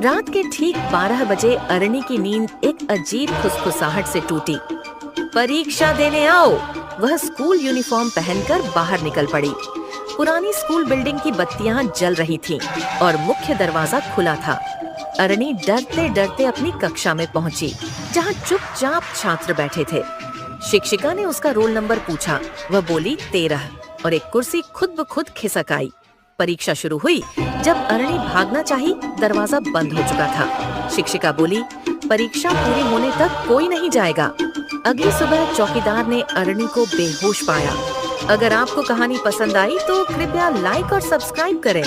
रात के ठीक 12 बजे अरणी की नींद एक अजीब खुसखुसाहट से टूटी। परीक्षा देने आओ। वह स्कूल यूनिफॉर्म पहनकर बाहर निकल पड़ी। पुरानी स्कूल बिल्डिंग की बत्तियां जल रही थीं और मुख्य दरवाजा खुला था। अरणी डरते डरते अपनी कक्षा में पहुंची, जहां चुपचाप छात्र बैठे थे। शिक्षिका ने उसका रोल नंबर पूछा। वह बोली 13 और एक कुर्सी खुद ब खुद खिसक आई। परीक्षा शुरू हुई। जब अरणी भागना चाही, दरवाजा बंद हो चुका था। शिक्षिका बोली, परीक्षा पूरी होने तक कोई नहीं जाएगा। अगली सुबह चौकीदार ने अरणी को बेहोश पाया। अगर आपको कहानी पसंद आई तो कृपया लाइक और सब्सक्राइब करें।